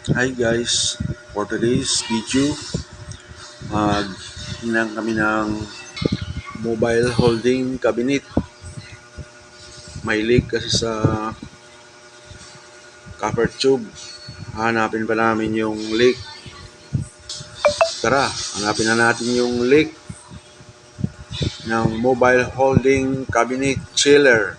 Hi guys, for today's video, maghinang kami ng mobile holding cabinet. May leak kasi sa copper tube. Hanapin pa namin yung leak. Tara, hanapin na natin yung leak ng mobile holding cabinet chiller.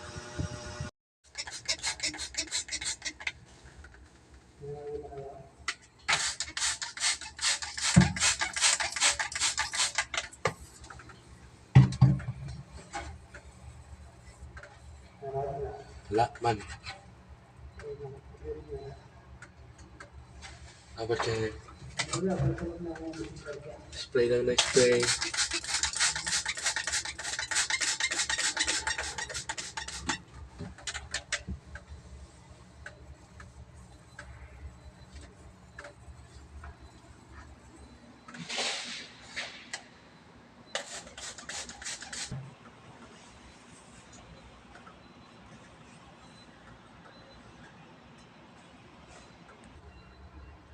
Wala man. Dapat kayo spray lang na spray.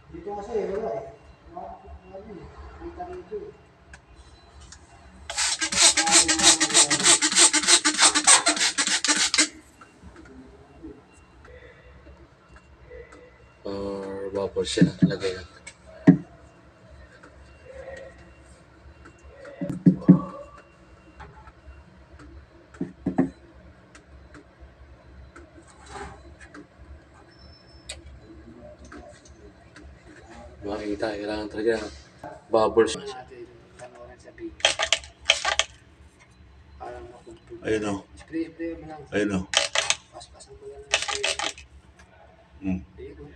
Dito kasi wala eh. Kita rito eh. Or bubble siya na lagay lang. Makikita, kailangan talaga bubbles. Natin panoorin sa video. Parang makugtog. Ayun o, Spray mo lang. ayun o. Paspasan mo lang ng spray. Ayun o.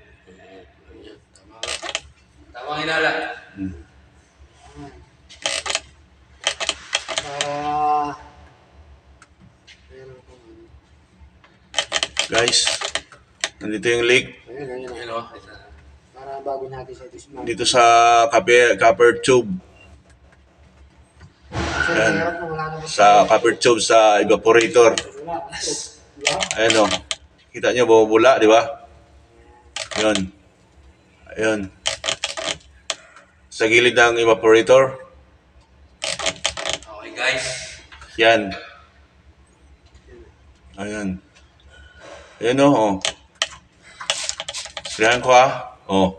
Tama hinala. Ayan. Para meron kung ano. Guys, nandito yung leak. Ayun. Hello. Para bago natin sa dismount. Dito sa copper tube. Kasi Ayan. mahirap kung wala naman. Sa copper tube sa evaporator. Wala. Diba? Ayan o. Kita nyo, bumubula, di ba? Yun. Ayun. Sa gilid ng evaporator. Okay guys. Yan. Ayan. Ayan o. Oh. Sprayan ko ha. Oh.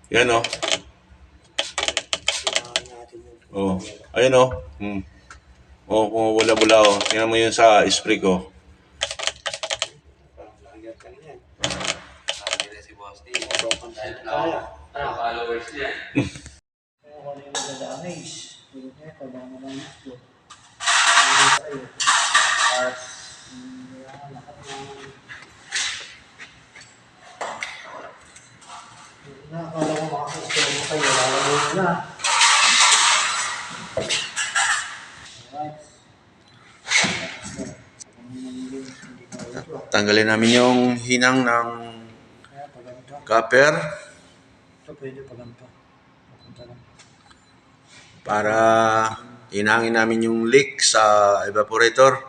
Yan o. Kailangan natin yung Oh. Ayan o. Oh, bumubula-bula o. Tingnan mo yun sa spray ko. lagyan ka na yan. Sabi na si Boss D. Kaya. Followers niya. Kaya kung ano yung magda-damage. Tulad niya, kailangan mo lang gusto. Tulad tayo. Tapos, lahat ng... Akala ko makakastore mo kayo. Lalagay mo na. Alright. Tanggalin namin yung hinang ng Kaya pag ganito. copper Ito pwede pag ganito. Papunta lang. para hinangin namin yung leak sa evaporator.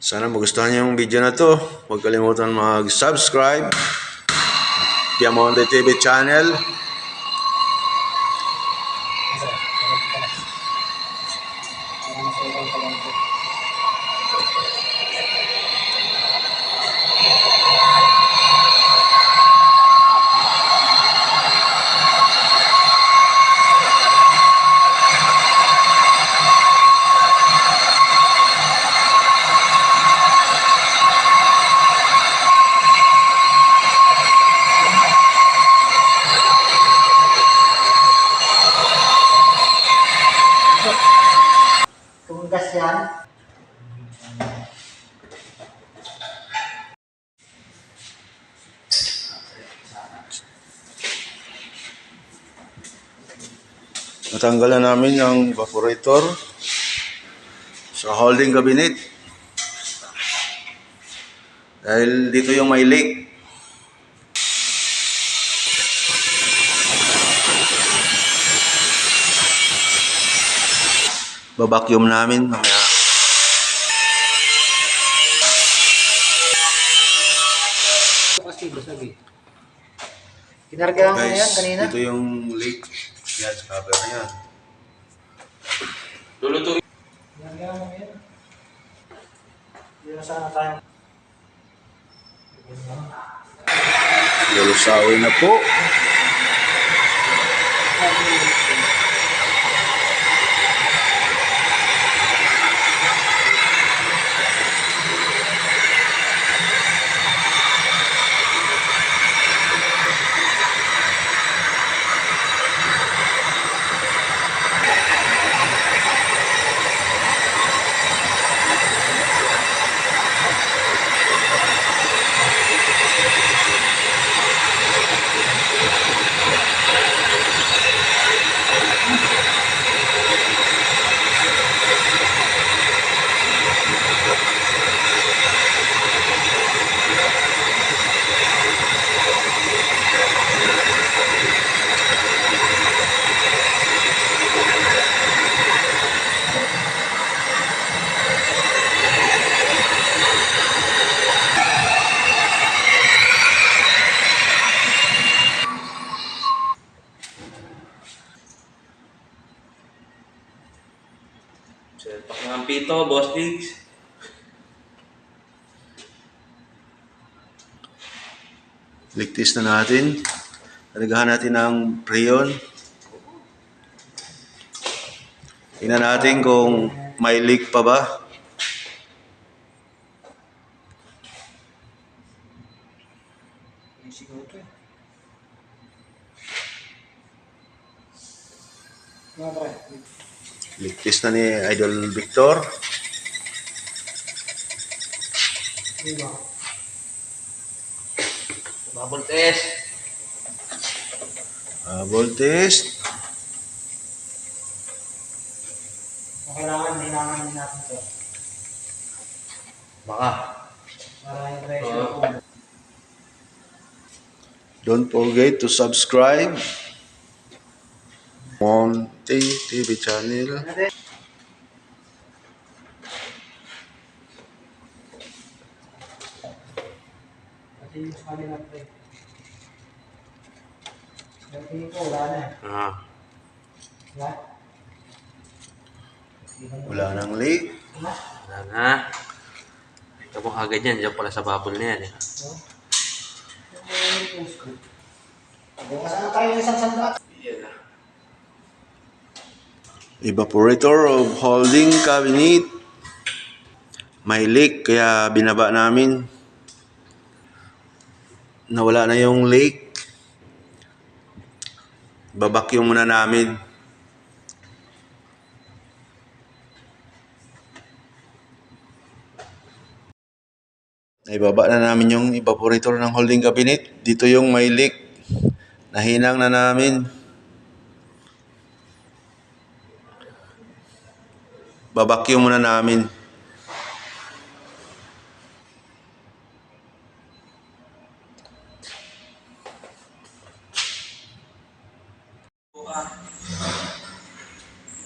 Sana magustuhan niyo yung video na to. Huwag kalimutan mag-subscribe. Diamante TV channel. Parang sa ibang talento. Kung gas yan, Natanggalan namin ang evaporator sa holding cabinet. Dahil dito yung may leak. Babacuum namin mamaya. Kasi basag eh. Kinargahan ko na yan Guys, kanina. ito yung leak. Yan, sa cover na yan. Lulutuin. Kinargahan ko na yan. Hindi na sana tayo. Lulusawin na po. Selpak ng pito, Boss Diggs. Ligtis na natin. Nalagahan natin ng preon. Tingnan natin kung may leak pa ba. Siguro ito eh. Mga pre. Ligtis na ni Idol Victor. Diba? Bubble test. Voltage. Kailangan din natin ito. Baka. Para yung pressure ko. Don't forget to subscribe. Monte TV channel. Kasi yung sa kanila pre. Yung tingin ko wala na eh. Wala? Wala nang leak. Wala? Wala na. Ito mo kagad yan. Diyan pala sa bubble na yan eh. No? Yung post ko. Kasama tayo ng isang sandata. Yan na. Evaporator of holding cabinet. May leak kaya binaba namin. Nawala na yung leak. Babacuum muna namin. Ibaba na namin yung evaporator ng holding cabinet. Dito yung may leak. Nahinang na namin. Babacuum muna namin.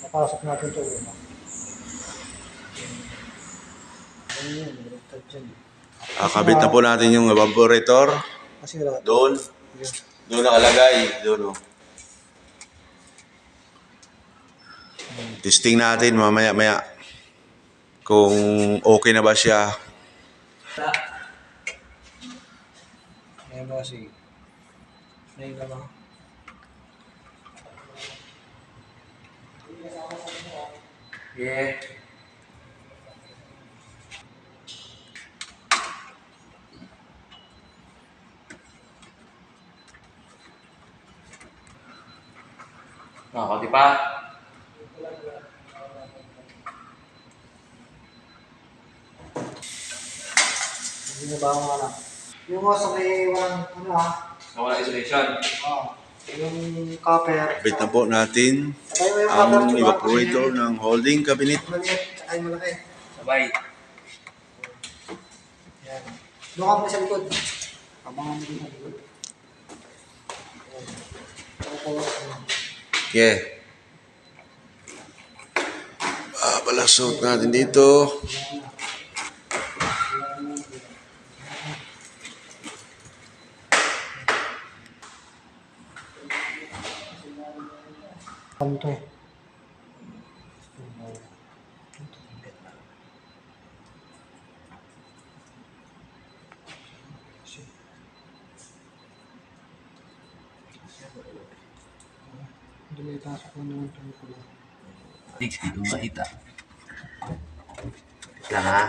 Napasok natin ito una. Ano yun? Nagtag dyan. Kakabit na po natin yung evaporator. Kasi wala. Doon. Yun. Doon nakalagay. Doon. Testing natin mamaya-maya. Kung okay na ba siya. Ngayon ba kasi? Ngayon lang. Yeah. Konti pa. Hindi na ba ako anak? Yung mga sa may walang ano ah. Nawala isolation. Yung copper. Kabit na po natin Saka yung copper ang tube, evaporator ng holding cabinet. maliit, saka yung malaki. Sabay. Yan. Doon ka mo sa likod. Abangan mo din sa likod. Yan. Tapos, Yeah. Sasot natin dito. Kanto. Hindi may pasok mo naman ito ko lang. Dix, di ko makita. Lang ha.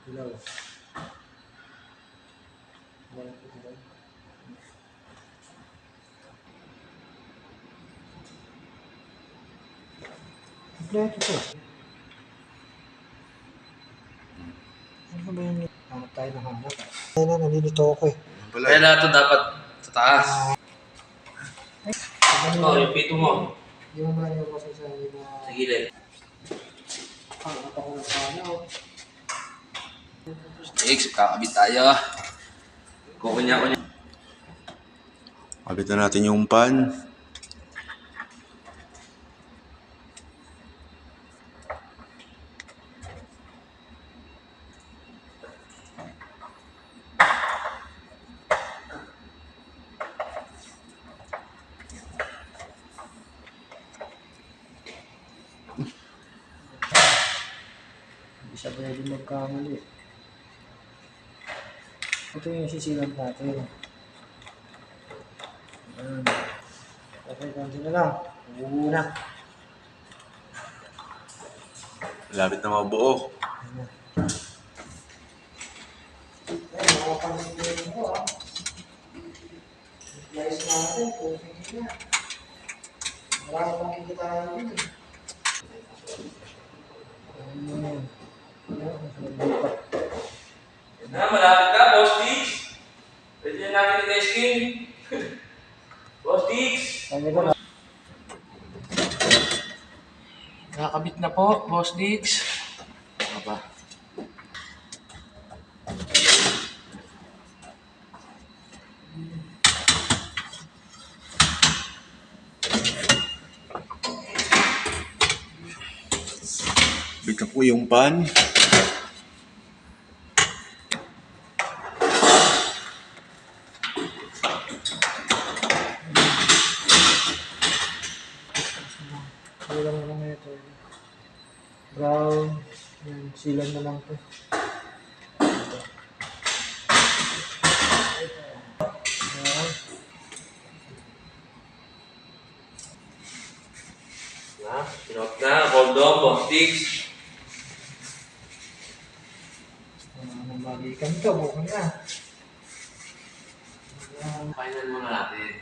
Ilaw. Kompleto to. Ano ba yung hanap tayo ng hanap? Ay na, nalilito ako eh. Pala. Kaya lahat ito dapat sa taas. Ano Yung pito mo. Hindi mo ba yung masasabi na Sa gilid. hanap ako ng hanap? Dix, kakabit tayo. Kukunya-kunya. Kabit na natin yung pan. Hindi siya pwede magkamali. Ito yung sisilang natin. Ayan. Okay, konti na lang. Una. Malapit na mabuo. Ay, makapansin ko ah. Guys natin, perfect na. Marami pang kikitain din eh. Ayan. Ayan, nalipat. Na, malapit na, Boss Dix. Pwede na natin i-testing. Boss Dix. Kaya ko na. Nakakabit na po, Boss Dix. Ano ba? Kabit na po yung pan. Wala lang naman ito. Brown. Yan, silan na lang ito. Ayan. Na, sinot na, kondom, Boss Dix. Balikan ito, bukan na. Ayan. Final muna natin.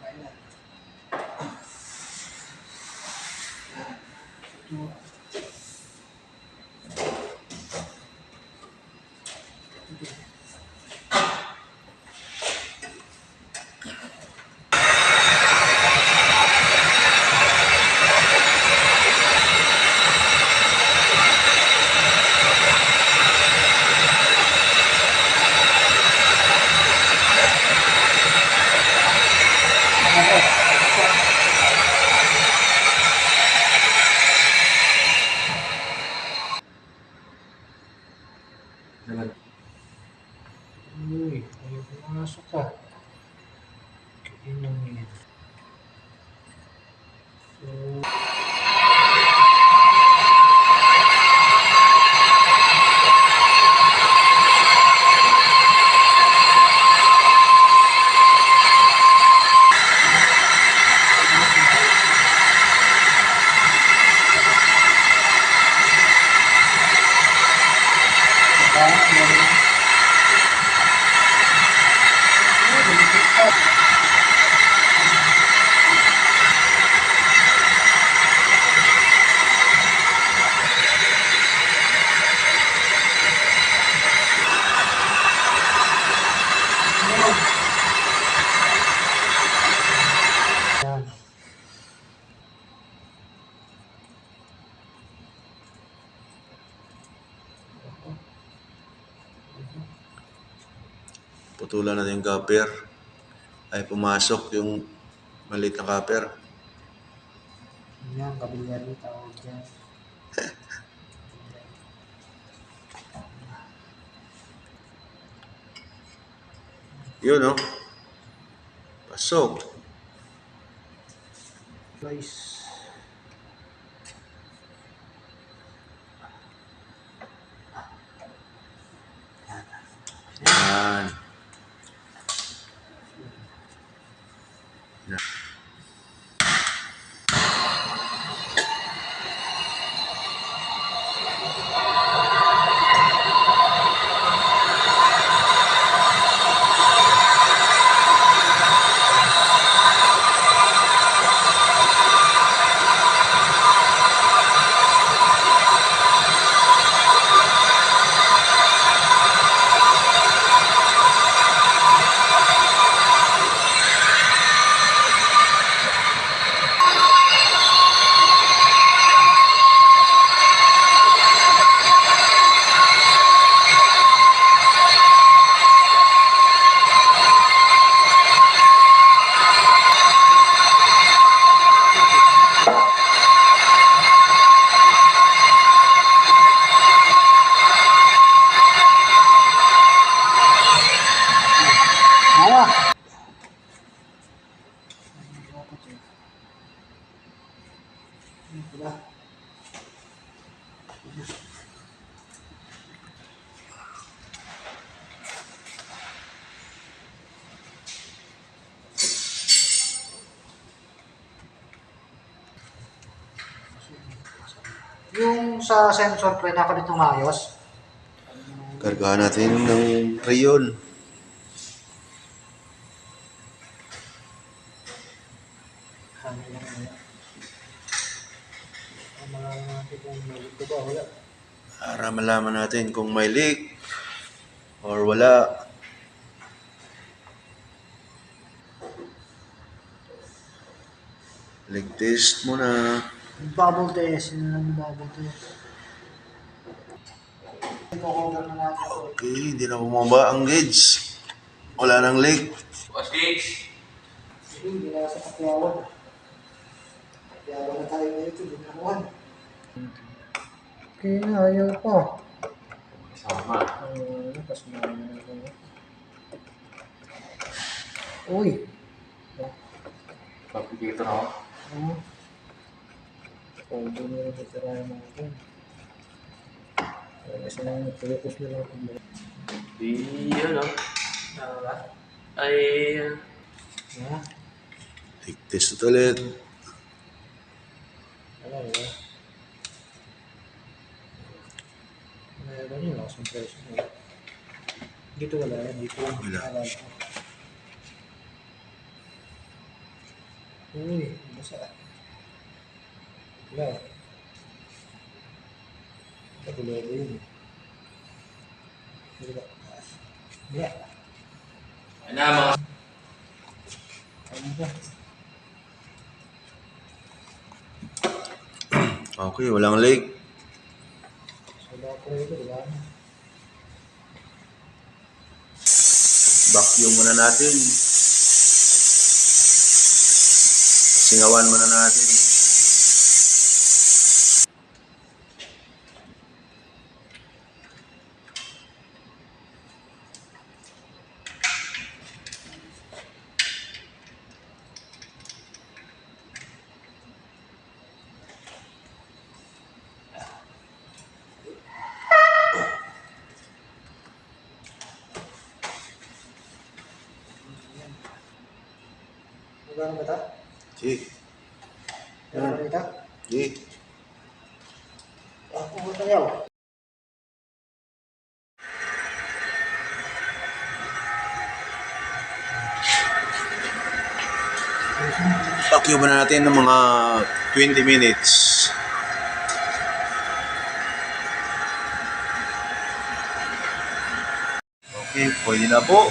Ayan. Putulan natin yung copper. Ay pumasok yung maliit na copper. Yan, kabilyari tawag dyan. Yun, oh. Pasok. Guys. Yan. Awa! Diba? Yung sa sensor pre, nakabit ng maayos. Kargahan natin ng rayon. Kami lang na. Malaman natin kung may ito ba, wala. Para malaman natin kung may leak or wala. Leak test muna. Bubble test, yun lang yung bubble test. Ito-cover na natin ito. Okay, hindi na bumaba ang gauge. Wala nang leak. Boss Diggs. Hindi na sa kapyawan. Kapyawan na tayo ngayon ito, binakuhan. Okay na, ayaw pa. Sama. Tapos na ito. Uy! Papipito na ako. Pwede nyo rin itirayan natin. Kasi na nagpulipos na lang kung meron. Yun, no? Nakaka? Ay, Yeah. Leak test ulit. Wala, wala. Meron yun, lakas ng presyo mo. Dito wala yan, dito lang. Wala. Uy, basa. Wala. Kagulobo yun. Wala. Wala. ano mga Ano ba? Okay, walang leak. Wala po ito, wala na. Vacuum muna natin. Singawan muna natin. Magkano ba ito? Sige. Magkano ba ito? Sige. Pumunta yaw. Vacuum muna natin ng mga 20 minutes. Okay, pwede na po.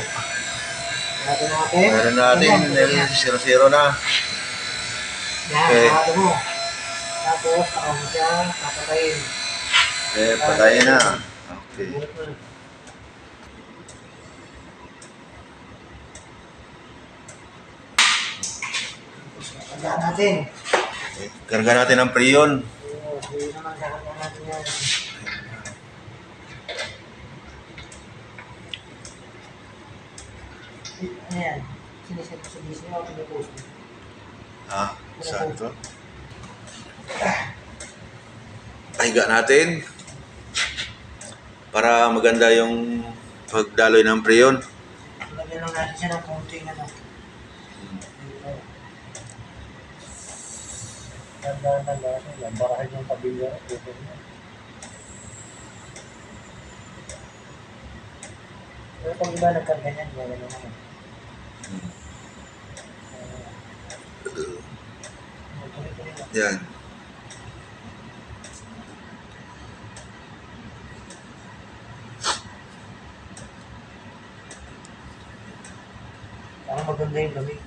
Meron natin, dahil 0-0 na. Yan, Okay. sarado mo. Tapos, tao mo siya, papatayin. Okay, patayin na. Okay. Tandaan natin. Karga natin ang preyon. Oo, hindi naman kakagawa natin yan. Ayan. Siniset ko sa DC o pinupost ko. Ha? Saan ito? Pahiga natin. Para maganda yung pagdaloy ng preyon. Lagyan lang natin siya ng konting ano. Tandaan nila. Barahin yung pabilya. Pwede niya. Pero pag iba nagkaganyan, gano'n naman. Tuloy-tuloy lang. Yan. Parang maganda yung lamig.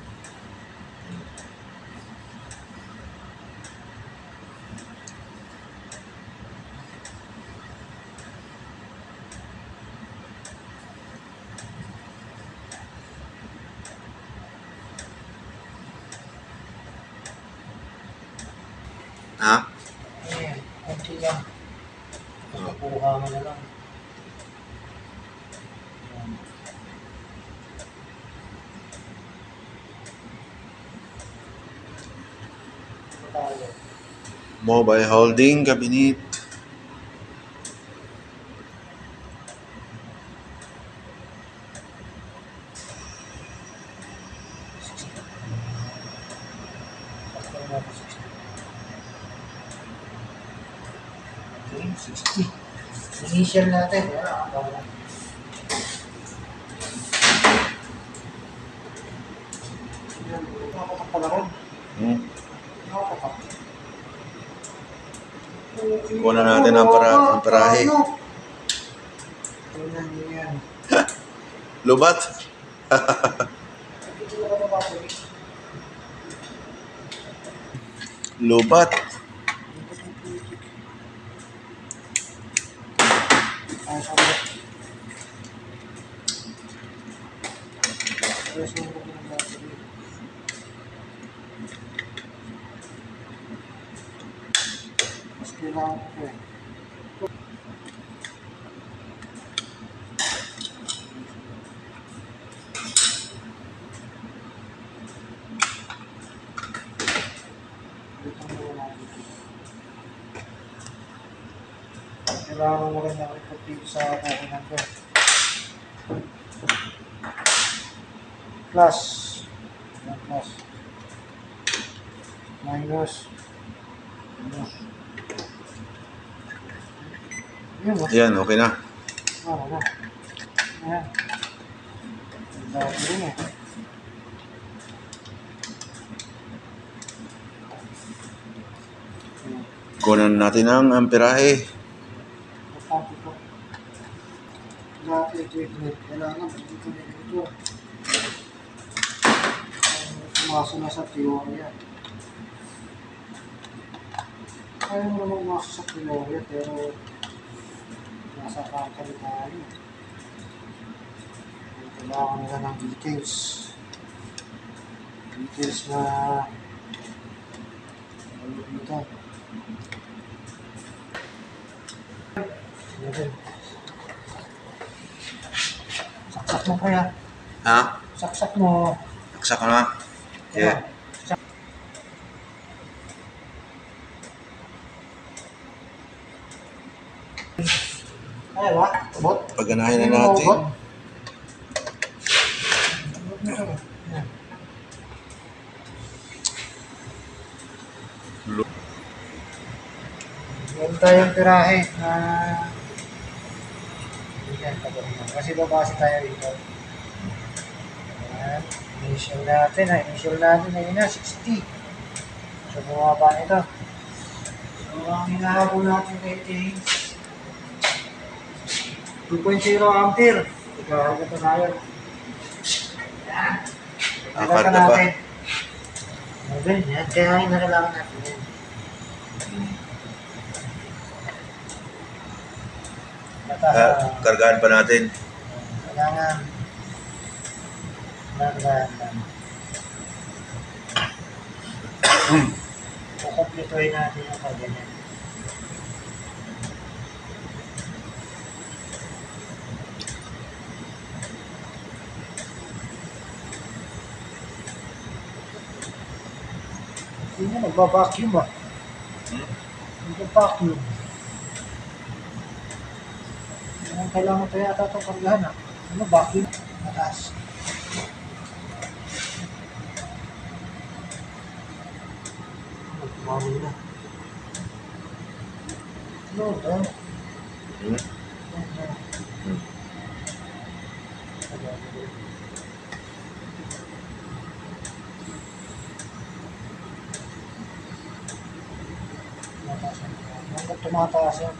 Ha? Ayan, konti lang. Makukuha mo na lang. Ayan. Ano tayo? Mobile holding cabinet. Sakto na ako 60. Okay, 60. Initial natin. Wala. Nakakapalag. Hmm. Nakakapalag. Kunan natin ang parahe. Ayan, yan. Lubat. Lubat. Mas kailangan ko eh. Kailangan mo rin nakikot dito sa kukunan ko. Plus. Yan, plus. Minus. Minus. Yun o. Yan, okay na. Ano na. Ayan. Dati rin eh. Kunan natin ang amperahe. Importante po. Dati equipment. Kailangan dito na dito. Pumasok na sa teorya. Kaya mo naman pumasok sa teorya pero nasa practical tayo. Kailangan nila ng details. Details na dito. Saksak mo kaya. Ha? Saksak mo. Saksak ka na. Yeah. Ay, ba? Bot? Paganahin na natin. Meron tayong tirahe na kasi babase tayo dito. Ayan. Initial natin ayun na 60. So bumaba nito. So ang hinahabol natin kay James 2.0 ampere. Ikaw ito tayo. Ayan. Karga pa. Okay, yan. Kaya yung nalalaman natin yan. Kargaan pa natin. Kailangan lang. kukumpletuhin natin yung kaganyan. Hindi na, nagbabacuum ah. Nagbabacuum. Ang kailangan ito yata itong kargahan ah. Ano, vacuum? Mataas. Mami na. No, no. Hmm? Hanggang tumataas yan,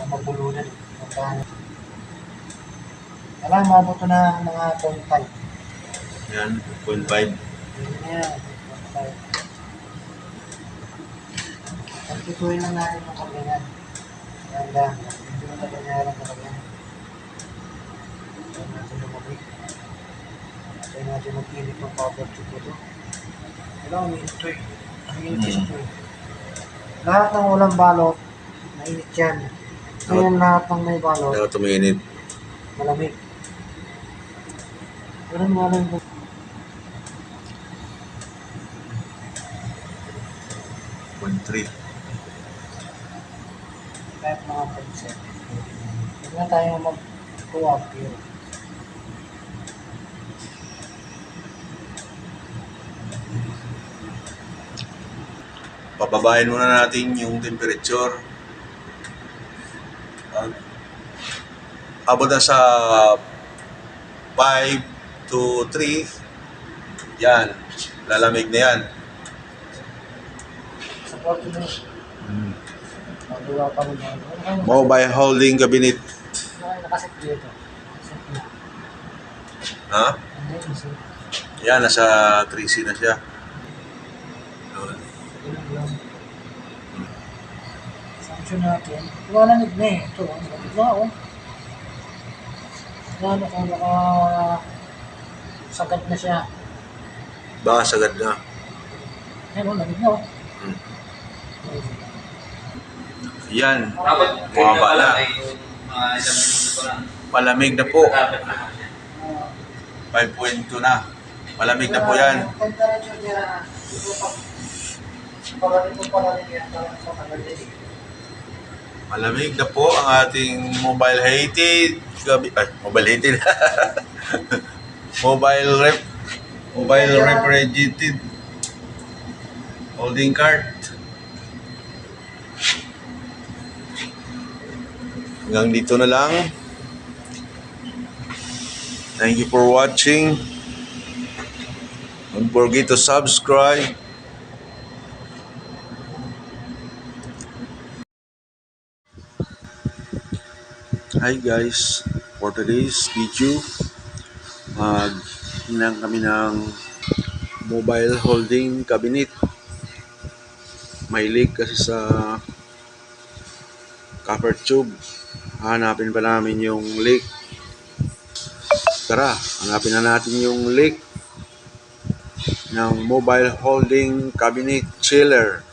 mabulunan. Kailangan mabuto na mga 0.5. Yan, 0.5. Yun na yan, 0.5. Pagkituin lang natin yung kaganyan. Ganda. Hindi mo na ganyan talaga yan. Tayo natin lumabig. Tayo natin mag-init ng power tube ito. Kailangan uminit ito eh. Uminit ito eh. Lahat ng walang balot, mainit yan. Ngayon lahat ng may balot, Dapat tuminit. malamig. Ganun nga lang ito. Kahit mga concept. Huwag na tayo mag-co-op here. Pababain muna natin yung temperature. Abot na sa 5 to 3. Yan, lalamig na yan. Sa 40 minutes, magawa pa rin yan. Mobile holding cabinet. Nakaset dito. Set na. Ha? Ano yun, set. Yan, nasa 3C na siya. Yun. Ganun lang. Sanction natin. Iwalanig na eh. Ito, lamig na oh. Yan, sagad na siya. Baka sagad na. Yan oh, lamig na oh. Yan, Dapat Bumaba na. ay mga ilang minuto pa lang. palamig na po. Dapat na. 5.2 na. Malamig na po yan. Temperature niya, ito pag-palarin yan, parang sa kanalig. Malamig na po ang ating mobile heated mobile heated mobile refrigerated holding cart. Hanggang dito na lang. Thank you for watching. Don't forget to subscribe. Hi guys, for today's video, hinang kami ng mobile holding cabinet. May leak kasi sa copper tube. Hanapin pa namin yung leak. Tara, hanapin na natin yung leak ng mobile holding cabinet chiller.